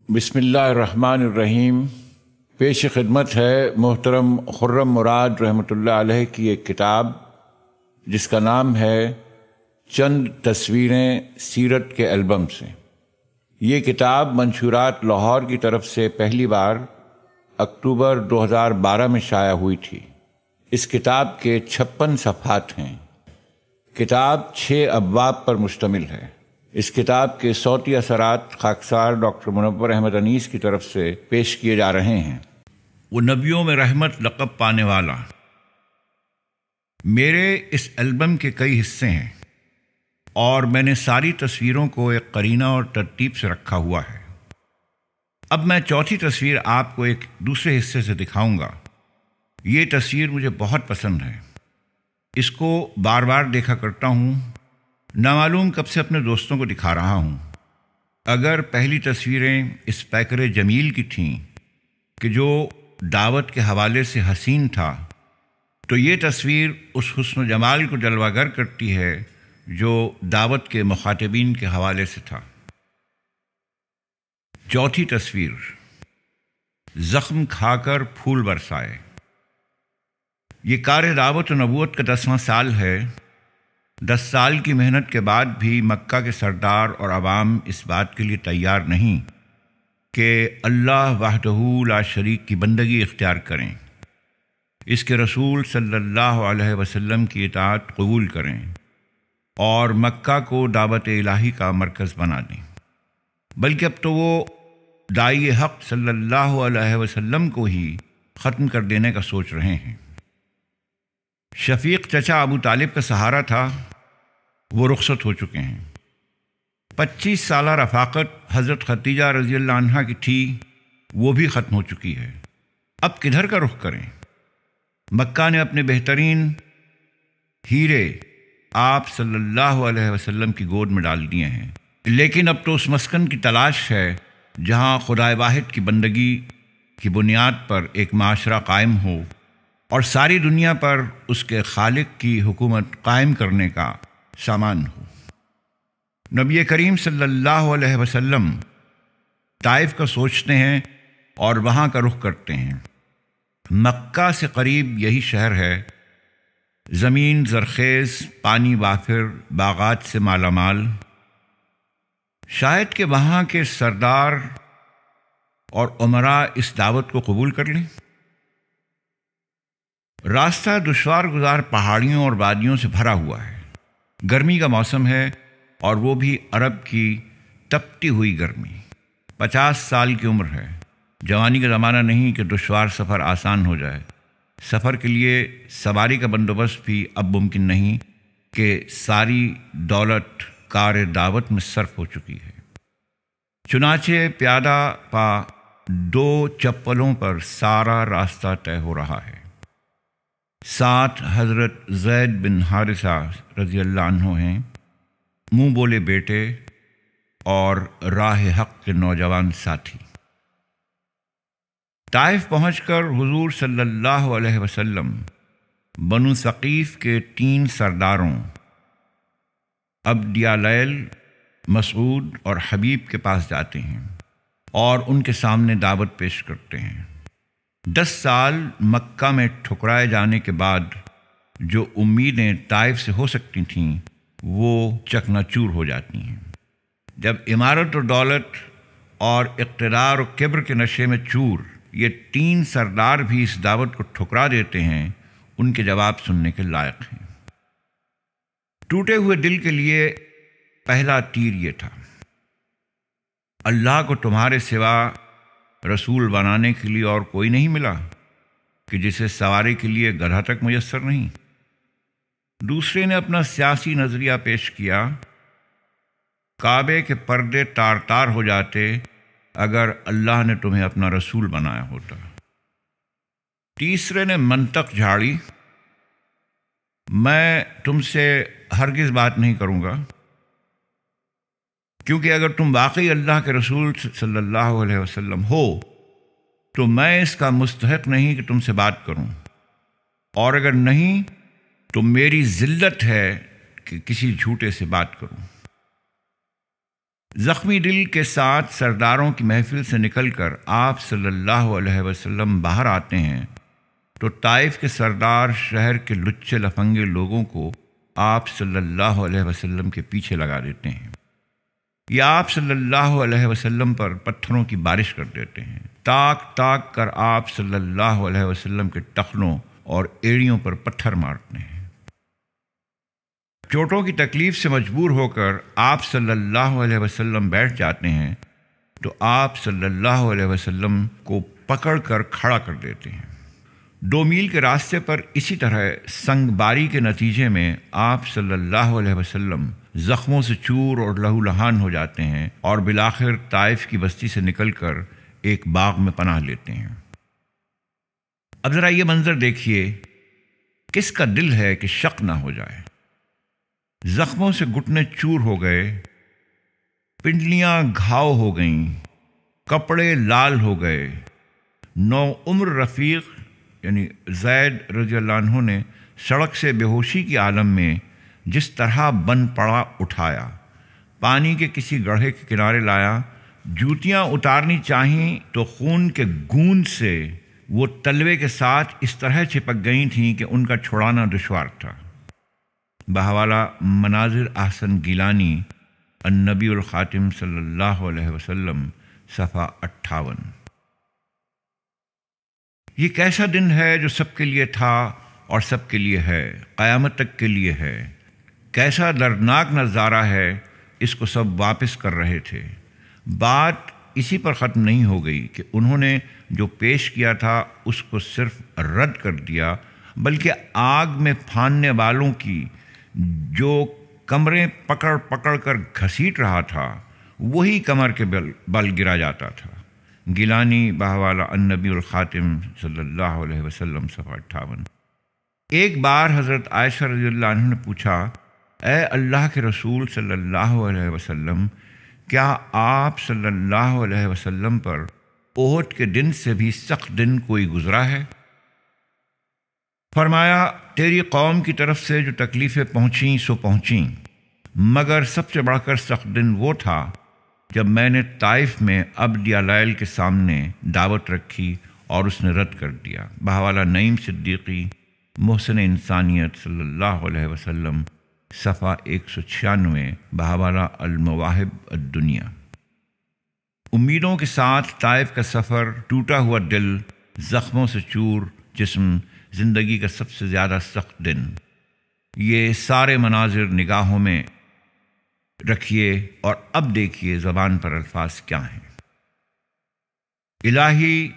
بسم اللہ الرحمن الرحیم۔ پیش خدمت ہے محترم خرم مراد رحمۃ اللہ علیہ کی ایک کتاب جس کا نام ہے چند تصویریں سیرت کے البم سے۔ یہ کتاب منشورات لاہور کی طرف سے پہلی بار اکتوبر 2012 میں شائع ہوئی تھی۔ اس کتاب کے 56 صفحات ہیں۔ کتاب 6 ابواب پر مشتمل ہے۔ اس کتاب کے صوتی اثرات خاکسار ڈاکٹر منور احمد انیس کی طرف سے پیش کیے جا رہے ہیں۔ وہ نبیوں میں رحمت لقب پانے والا۔ میرے اس البم کے کئی حصے ہیں اور میں نے ساری تصویروں کو ایک قرینہ اور ترتیب سے رکھا ہوا ہے۔ اب میں چوتھی تصویر آپ کو ایک دوسرے حصے سے دکھاؤں گا۔ یہ تصویر مجھے بہت پسند ہے۔ اس کو بار بار دیکھا کرتا ہوں، نہ معلوم کب سے اپنے دوستوں کو دکھا رہا ہوں۔ اگر پہلی تصویریں اس پیکر جمیل کی تھیں کہ جو دعوت کے حوالے سے حسین تھا، تو یہ تصویر اس حسن و جمال کو جلوہ گر کرتی ہے جو دعوت کے مخاطبین کے حوالے سے تھا۔ چوتھی تصویر، زخم کھا کر پھول برسائے۔ یہ کار دعوت و نبوت کا 10واں سال ہے۔ 10 سال کی محنت کے بعد بھی مکہ کے سردار اور عوام اس بات کے لیے تیار نہیں کہ اللہ وحدہ لا شریک کی بندگی اختیار کریں، اس کے رسول صلی اللہ علیہ وسلم کی اطاعت قبول کریں اور مکہ کو دعوت الہی کا مرکز بنا دیں، بلکہ اب تو وہ داعی حق صلی اللہ علیہ وسلم کو ہی ختم کر دینے کا سوچ رہے ہیں۔ شفیق چچا ابو طالب کا سہارا تھا، وہ رخصت ہو چکے ہیں۔ 25 سالہ رفاقت حضرت خدیجہ رضی اللہ عنہا کی تھی، وہ بھی ختم ہو چکی ہے۔ اب کدھر کا رخ کریں؟ مکہ نے اپنے بہترین ہیرے آپ صلی اللہ علیہ وسلم کی گود میں ڈال دیے ہیں، لیکن اب تو اس مسکن کی تلاش ہے جہاں خدائے واحد کی بندگی کی بنیاد پر ایک معاشرہ قائم ہو اور ساری دنیا پر اس کے خالق کی حکومت قائم کرنے کا سامان ہو۔ نبی کریم صلی اللہ علیہ وسلم طائف کا سوچتے ہیں اور وہاں کا رخ کرتے ہیں۔ مکہ سے قریب یہی شہر ہے، زمین زرخیز، پانی وافر، باغات سے مالا مال۔ شاید کہ وہاں کے سردار اور امراء اس دعوت کو قبول کر لیں۔ راستہ دشوار گزار پہاڑیوں اور وادیوں سے بھرا ہوا ہے۔ گرمی کا موسم ہے اور وہ بھی عرب کی تپتی ہوئی گرمی۔ 50 سال کی عمر ہے، جوانی کا زمانہ نہیں کہ دشوار سفر آسان ہو جائے۔ سفر کے لیے سواری کا بندوبست بھی اب ممکن نہیں کہ ساری دولت کار دعوت میں صرف ہو چکی ہے۔ چنانچہ پیادہ پا 2 چپلوں پر سارا راستہ طے ہو رہا ہے۔ ساتھ حضرت زید بن حارثہ رضی اللہ عنہ ہیں، منہ بولے بیٹے اور راہ حق کے نوجوان ساتھی۔ طائف پہنچ کر حضور صلی اللہ علیہ وسلم بنو ثقیف کے 3 سرداروں عبد یالیل، مسعود اور حبیب کے پاس جاتے ہیں اور ان کے سامنے دعوت پیش کرتے ہیں۔ 10 سال مکہ میں ٹھکرائے جانے کے بعد جو امیدیں طائف سے ہو سکتی تھیں وہ چکنا چور ہو جاتی ہیں۔ جب عمارت و دولت اور اقتدار و کبر کے نشے میں چور یہ 3 سردار بھی اس دعوت کو ٹھکرا دیتے ہیں، ان کے جواب سننے کے لائق ہیں۔ ٹوٹے ہوئے دل کے لیے پہلا تیر یہ تھا، اللہ کو تمہارے سوا رسول بنانے کے لیے اور کوئی نہیں ملا کہ جسے سواری کے لیے گدھا تک میسر نہیں۔ دوسرے نے اپنا سیاسی نظریہ پیش کیا، کعبے کے پردے تار تار ہو جاتے اگر اللہ نے تمہیں اپنا رسول بنایا ہوتا۔ تیسرے نے منطق جھاڑی، میں تم سے ہرگز بات نہیں کروں گا، کیونکہ اگر تم واقعی اللہ کے رسول صلی اللہ علیہ وسلم ہو تو میں اس کا مستحق نہیں کہ تم سے بات کروں، اور اگر نہیں تو میری ذلت ہے کہ کسی جھوٹے سے بات کروں۔ زخمی دل کے ساتھ سرداروں کی محفل سے نکل کر آپ صلی اللہ علیہ وسلم باہر آتے ہیں تو طائف کے سردار شہر کے لچے لفنگے لوگوں کو آپ صلی اللہ علیہ وسلم کے پیچھے لگا دیتے ہیں یا آپ صلی اللہ علیہ وسلم پر پتھروں کی بارش کر دیتے ہیں، تاک تاک کر آپ صلی اللہ علیہ وسلم کے ٹخنوں اور ایڑیوں پر پتھر مارتے ہیں۔ چوٹوں کی تکلیف سے مجبور ہو کر آپ صلی اللہ علیہ وسلم بیٹھ جاتے ہیں تو آپ صلی اللہ علیہ وسلم کو پکڑ کر کھڑا کر دیتے ہیں۔ 2 میل کے راستے پر اسی طرح سنگ باری کے نتیجے میں آپ صلی اللہ علیہ وسلم زخموں سے چور اور لہو لہان ہو جاتے ہیں اور بالآخر طائف کی بستی سے نکل کر ایک باغ میں پناہ لیتے ہیں۔ اب ذرا یہ منظر دیکھیے، کس کا دل ہے کہ شک نہ ہو جائے؟ زخموں سے گھٹنے چور ہو گئے، پنڈلیاں گھاؤ ہو گئیں، کپڑے لال ہو گئے۔ نو عمر رفیق یعنی زید رضی اللہ عنہ نے سڑک سے بے ہوشی کی عالم میں جس طرح بن پڑا اٹھایا، پانی کے کسی گڑھے کے کنارے لایا، جوتیاں اتارنی چاہیں تو خون کے گوند سے وہ تلوے کے ساتھ اس طرح چپک گئی تھیں کہ ان کا چھڑانا دشوار تھا۔ بحوالہ مناظر احسن گیلانی النبی الخاتم صلی اللہ علیہ وسلم، صفحہ 58۔ یہ کیسا دن ہے جو سب کے لیے تھا اور سب کے لیے ہے، قیامت تک کے لیے ہے۔ کیسا دردناک نظارہ ہے، اس کو سب واپس کر رہے تھے۔ بات اسی پر ختم نہیں ہو گئی کہ انہوں نے جو پیش کیا تھا اس کو صرف رد کر دیا، بلکہ آگ میں پھاننے والوں کی جو کمریں پکڑ پکڑ کر گھسیٹ رہا تھا وہی کمر کے بل گرا جاتا تھا۔ گیلانی بحوالہ النبی الخاتم صلی اللہ علیہ وسلم، صفحہ 58۔ ایک بار حضرت عائشہ رضی اللہ عنہ نے پوچھا، اے اللہ کے رسول صلی اللہ علیہ وسلم، کیا آپ صلی اللہ علیہ وسلم پر احد کے دن سے بھی سخت دن کوئی گزرا ہے؟ فرمایا، تیری قوم کی طرف سے جو تکلیفیں پہنچیں سو پہنچیں، مگر سب سے بڑھ کر سخت دن وہ تھا جب میں نے طائف میں عبد یلیل کے سامنے دعوت رکھی اور اس نے رد کر دیا۔ بحوالہ نعیم صدیقی محسن انسانیت صلی اللہ علیہ وسلم، صفحہ 196، بحوالہ المواہب الدنیا۔ امیدوں کے ساتھ طائف کا سفر، ٹوٹا ہوا دل، زخموں سے چور جسم، زندگی کا سب سے زیادہ سخت دن، یہ سارے مناظر نگاہوں میں رکھیے اور اب دیکھیے زبان پر الفاظ کیا ہیں۔ الہی،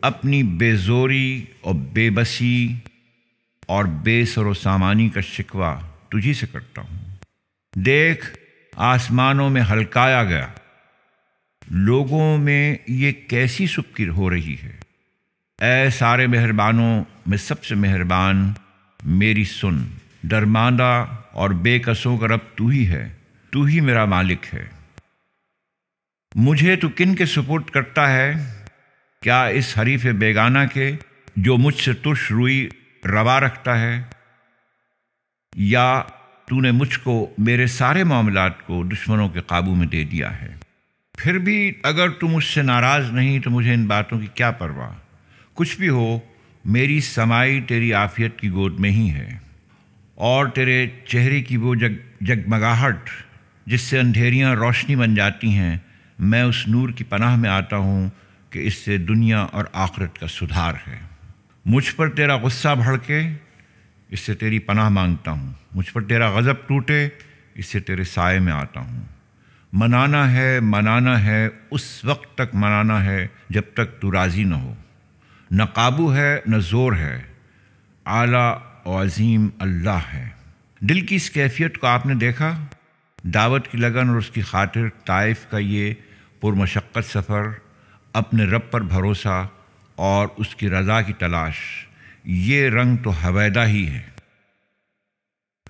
اپنی بے زوری اور بے بسی اور بے سر و سامانی کا شکوہ تجھی سے کرتا ہوں۔ دیکھ، آسمانوں میں ہلکایا گیا، لوگوں میں یہ کیسی سبکی ہو رہی ہے۔ اے سارے مہربانوں میں سب سے مہربان، میری سن، درماندہ اور بے کسوں کا رب تو ہی ہے، تو ہی میرا مالک ہے۔ مجھے تو کن کے سپرد کرتا ہے؟ کیا اس حریف بیگانہ کے جو مجھ سے ترش روئی روا رکھتا ہے؟ یا تو نے مجھ کو میرے سارے معاملات کو دشمنوں کے قابو میں دے دیا ہے؟ پھر بھی اگر تو مجھ سے ناراض نہیں تو مجھے ان باتوں کی کیا پرواہ؟ کچھ بھی ہو، میری سمائی تیری عافیت کی گود میں ہی ہے، اور تیرے چہرے کی وہ جگمگاہٹ جس سے اندھیریاں روشنی بن جاتی ہیں، میں اس نور کی پناہ میں آتا ہوں کہ اس سے دنیا اور آخرت کا سدھار ہے۔ مجھ پر تیرا غصہ بھڑکے، اس سے تیری پناہ مانگتا ہوں۔ مجھ پر تیرا غضب ٹوٹے، اس سے تیرے سائے میں آتا ہوں۔ منانا ہے، اس وقت تک منانا ہے جب تک تو راضی نہ ہو۔ نہ قابو ہے نہ زور ہے، اعلیٰ و عظیم اللہ ہے۔ دل کی اس کیفیت کو آپ نے دیکھا؟ دعوت کی لگن اور اس کی خاطر طائف کا یہ پرمشقت سفر، اپنے رب پر بھروسہ اور اس کی رضا کی تلاش، یہ رنگ تو حویدہ ہی ہے۔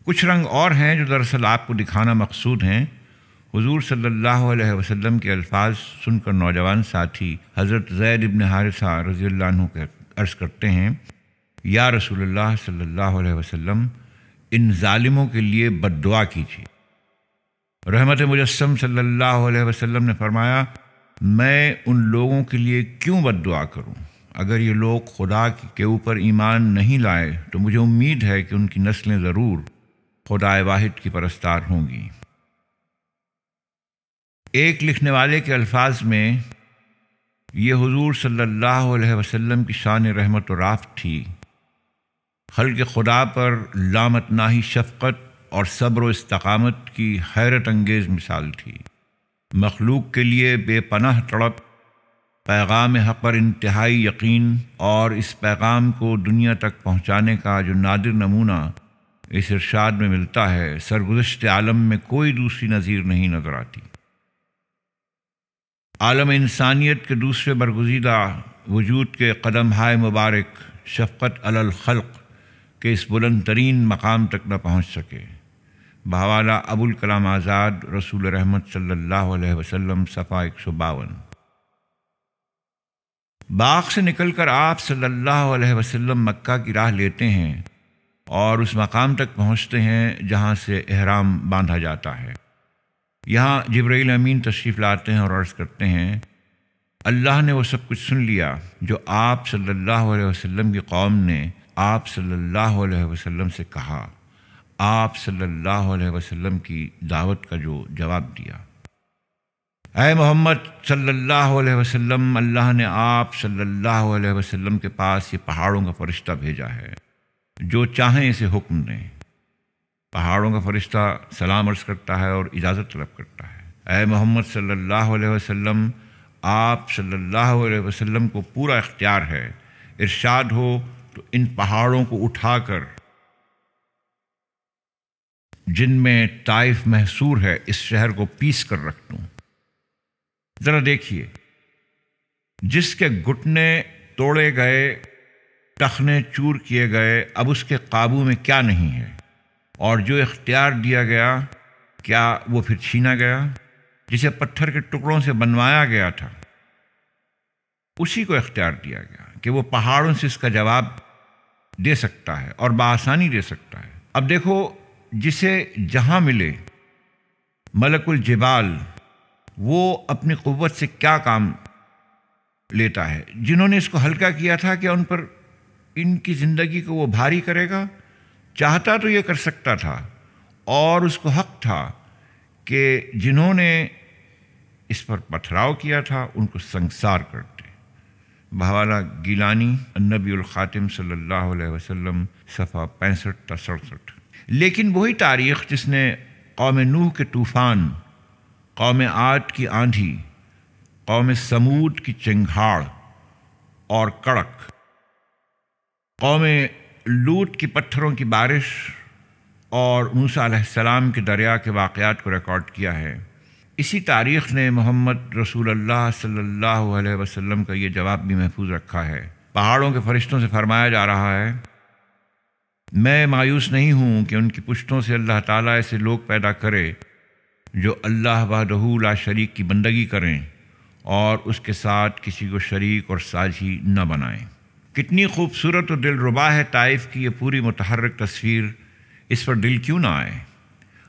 کچھ رنگ اور ہیں جو دراصل آپ کو دکھانا مقصود ہیں۔ حضور صلی اللہ علیہ وسلم کے الفاظ سن کر نوجوان ساتھی حضرت زید بن حارثہ رضی اللہ عنہ کے عرض کرتے ہیں، یا رسول اللہ صلی اللہ علیہ وسلم، ان ظالموں کے لیے بد دعا کیجیے۔ رحمت مجسم صلی اللہ علیہ وسلم نے فرمایا، میں ان لوگوں کے لیے کیوں بد دعا کروں؟ اگر یہ لوگ خدا کے اوپر ایمان نہیں لائے تو مجھے امید ہے کہ ان کی نسلیں ضرور خدا واحد کی پرستار ہوں گی۔ ایک لکھنے والے کے الفاظ میں یہ حضور صلی اللہ علیہ وسلم کی شان رحمت و رافت تھی، خلق خدا پر لامتناہی شفقت اور صبر و استقامت کی حیرت انگیز مثال تھی، مخلوق کے لیے بے پناہ تڑپ، پیغام حق پر انتہائی یقین، اور اس پیغام کو دنیا تک پہنچانے کا جو نادر نمونہ اس ارشاد میں ملتا ہے، سرگزشت عالم میں کوئی دوسری نظیر نہیں نظر آتی۔ عالم انسانیت کے دوسرے برگزیدہ وجود کے قدم ہائے مبارک شفقت علی الخلق کے اس بلند ترین مقام تک نہ پہنچ سکے۔ بحوالہ ابوالکلام آزاد رسول رحمت صلی اللہ علیہ وسلم، صفحہ 152۔ باغ سے نکل کر آپ صلی اللہ علیہ وسلم مکہ کی راہ لیتے ہیں اور اس مقام تک پہنچتے ہیں جہاں سے احرام باندھا جاتا ہے۔ یہاں جبرائیل امین تشریف لاتے ہیں اور عرض کرتے ہیں، اللہ نے وہ سب کچھ سن لیا جو آپ صلی اللہ علیہ وسلم کی قوم نے آپ صلی اللہ علیہ وسلم سے کہا، آپ صلی اللہ علیہ وسلم کی دعوت کا جو جواب دیا۔ اے محمد صلی اللہ علیہ وسلم، اللہ نے آپ صلی اللہ علیہ وسلم کے پاس یہ پہاڑوں کا فرشتہ بھیجا ہے، جو چاہیں اسے حکم دیں۔ پہاڑوں کا فرشتہ سلام عرض کرتا ہے اور اجازت طلب کرتا ہے۔ اے محمد صلی اللہ علیہ وسلم، آپ صلی اللہ علیہ وسلم کو پورا اختیار ہے، ارشاد ہو تو ان پہاڑوں کو اٹھا کر جن میں طائف محصور ہے اس شہر کو پیس کر رکھ دوں۔ ذرا دیکھیے، جس کے گھٹنے توڑے گئے، ٹخنے چور کیے گئے، اب اس کے قابو میں کیا نہیں ہے، اور جو اختیار دیا گیا کیا وہ پھر چھینا گیا؟ جسے پتھر کے ٹکڑوں سے بنوایا گیا تھا اسی کو اختیار دیا گیا کہ وہ پہاڑوں سے اس کا جواب دے سکتا ہے اور بآسانی دے سکتا ہے۔ اب دیکھو، جسے جہاں ملے ملک الجبال، وہ اپنی قوت سے کیا کام لیتا ہے۔ جنہوں نے اس کو ہلکا کیا تھا کہ ان پر ان کی زندگی کو وہ بھاری کرے گا، چاہتا تو یہ کر سکتا تھا، اور اس کو حق تھا کہ جنہوں نے اس پر پتھراؤ کیا تھا ان کو سنگسار کرتے۔ بحوالہ گیلانی النبی الخاتم صلی اللہ علیہ وسلم، صفحہ 65 تا 67۔ لیکن وہی تاریخ جس نے قوم نوح کے طوفان، قوم عاد کی آندھی، قوم سمود کی چنگھاڑ اور کڑک، قوم لوط کی پتھروں کی بارش اور موسیٰ علیہ السلام کے دریا کے واقعات کو ریکارڈ کیا ہے، اسی تاریخ نے محمد رسول اللہ صلی اللہ علیہ وسلم کا یہ جواب بھی محفوظ رکھا ہے۔ پہاڑوں کے فرشتوں سے فرمایا جا رہا ہے، میں مایوس نہیں ہوں کہ ان کی پشتوں سے اللہ تعالیٰ ایسے لوگ پیدا کرے جو اللہ وحدہ لا شریک کی بندگی کریں اور اس کے ساتھ کسی کو شریک اور ساجھی نہ بنائیں۔ کتنی خوبصورت و دل ربا ہے طائف کی یہ پوری متحرک تصویر، اس پر دل کیوں نہ آئے؟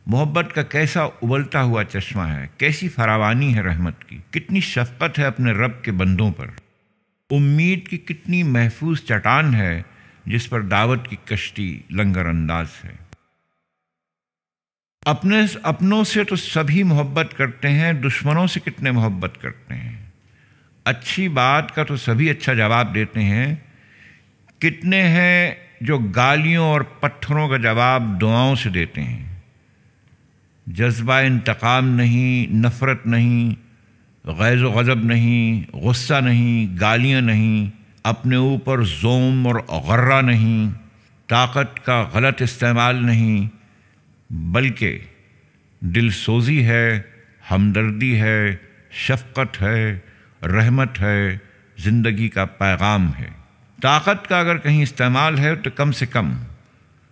محبت کا کیسا ابلتا ہوا چشمہ ہے، کیسی فراوانی ہے رحمت کی، کتنی شفقت ہے اپنے رب کے بندوں پر، امید کی کتنی محفوظ چٹان ہے جس پر دعوت کی کشتی لنگر انداز ہے۔ اپنوں سے تو سبھی محبت کرتے ہیں، دشمنوں سے کتنے محبت کرتے ہیں۔ اچھی بات کا تو سبھی اچھا جواب دیتے ہیں، کتنے ہیں جو گالیوں اور پتھروں کا جواب دعاؤں سے دیتے ہیں۔ جذبہ انتقام نہیں، نفرت نہیں، غیظ و غضب نہیں، غصہ نہیں، گالیاں نہیں، اپنے اوپر زوم اور غرہ نہیں، طاقت کا غلط استعمال نہیں، بلکہ دل سوزی ہے، ہمدردی ہے، شفقت ہے، رحمت ہے، زندگی کا پیغام ہے۔ طاقت کا اگر کہیں استعمال ہے تو کم سے کم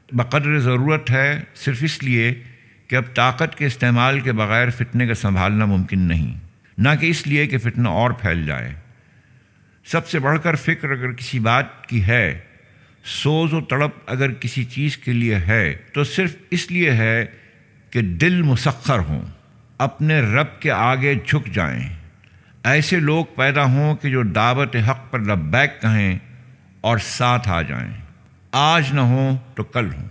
بقدر ضرورت ہے، صرف اس لیے کہ اب طاقت کے استعمال کے بغیر فتنے کا سنبھالنا ممکن نہیں، نہ کہ اس لیے کہ فتنہ اور پھیل جائے۔ سب سے بڑھ کر فکر اگر کسی بات کی ہے، سوز و تڑپ اگر کسی چیز کے لیے ہے، تو صرف اس لیے ہے کہ دل مسخر ہوں، اپنے رب کے آگے جھک جائیں، ایسے لوگ پیدا ہوں کہ جو دعوت حق پر لبیک کہیں اور ساتھ آ جائیں، آج نہ ہوں تو کل ہوں۔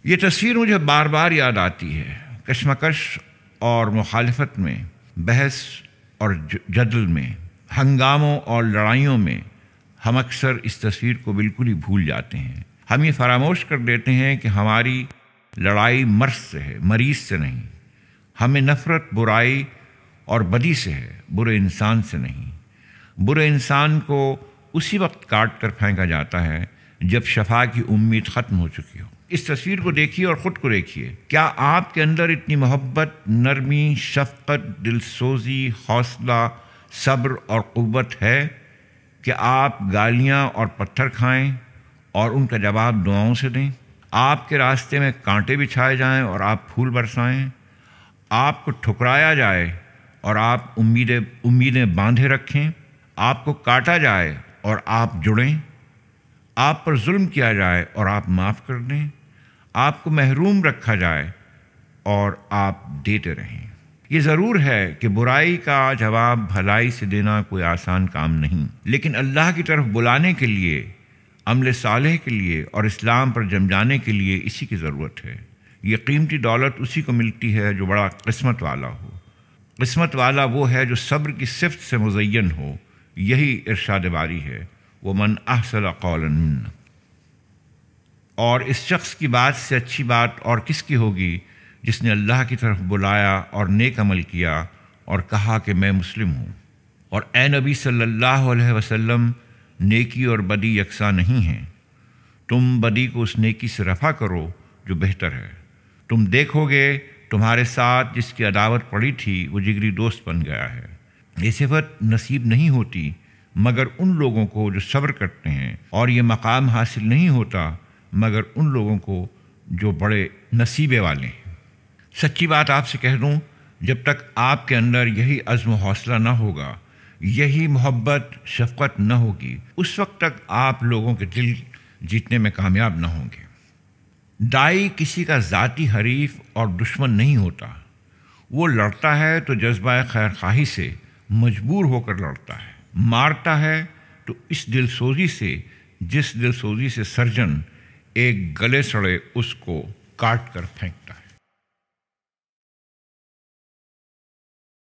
یہ تصویر مجھے بار بار یاد آتی ہے۔ کشمکش اور مخالفت میں، بحث اور جدل میں، ہنگاموں اور لڑائیوں میں ہم اکثر اس تصویر کو بالکل ہی بھول جاتے ہیں۔ ہم یہ فراموش کر دیتے ہیں کہ ہماری لڑائی مرض سے ہے، مریض سے نہیں۔ ہمیں نفرت برائی اور بدی سے ہے، برے انسان سے نہیں۔ برے انسان کو اسی وقت کاٹ کر پھینکا جاتا ہے جب شفا کی امید ختم ہو چکی ہو۔ اس تصویر کو دیکھیے اور خود کو دیکھیے۔ کیا آپ کے اندر اتنی محبت، نرمی، شفقت، دلسوزی، حوصلہ، صبر اور قوت ہے کہ آپ گالیاں اور پتھر کھائیں اور ان کا جواب دعاؤں سے دیں؟ آپ کے راستے میں کانٹے بچھائے جائیں اور آپ پھول برسائیں؟ آپ کو ٹھکرایا جائے اور آپ امیدیں باندھے رکھیں؟ آپ کو کاٹا جائے اور آپ جڑیں؟ آپ پر ظلم کیا جائے اور آپ معاف کر دیں؟ آپ کو محروم رکھا جائے اور آپ دیتے رہیں؟ یہ ضرور ہے کہ برائی کا جواب بھلائی سے دینا کوئی آسان کام نہیں، لیکن اللہ کی طرف بلانے کے لیے، عمل صالح کے لیے اور اسلام پر جم جانے کے لیے اسی کی ضرورت ہے۔ یہ قیمتی دولت اسی کو ملتی ہے جو بڑا قسمت والا ہو۔ قسمت والا وہ ہے جو صبر کی صفت سے مزین ہو۔ یہی ارشاد باری ہے، وَمَنْ أَحْسَنُ قَوْلًا مِّمَّن۔ اور اس شخص کی بات سے اچھی بات اور کس کی ہوگی جس نے اللہ کی طرف بلایا اور نیک عمل کیا اور کہا کہ میں مسلم ہوں۔ اور اے نبی صلی اللہ علیہ وسلم، نیکی اور بدی یکساں نہیں ہیں۔ تم بدی کو اس نیکی سے رفع کرو جو بہتر ہے۔ تم دیکھو گے تمہارے ساتھ جس کی عداوت پڑی تھی وہ جگری دوست بن گیا ہے۔ یہ صفت نصیب نہیں ہوتی مگر ان لوگوں کو جو صبر کرتے ہیں، اور یہ مقام حاصل نہیں ہوتا مگر ان لوگوں کو جو بڑے نصیبے والے ہیں۔ سچی بات آپ سے کہہ دوں، جب تک آپ کے اندر یہی عزم و حوصلہ نہ ہوگا، یہی محبت شفقت نہ ہوگی، اس وقت تک آپ لوگوں کے دل جیتنے میں کامیاب نہ ہوں گے۔ دائی کسی کا ذاتی حریف اور دشمن نہیں ہوتا۔ وہ لڑتا ہے تو جذبہ خیر خواہی سے مجبور ہو کر لڑتا ہے، مارتا ہے تو اس دل سوزی سے جس دل سوزی سے سرجن ایک گلے سڑے اس کو کاٹ کر پھینکتا ہے۔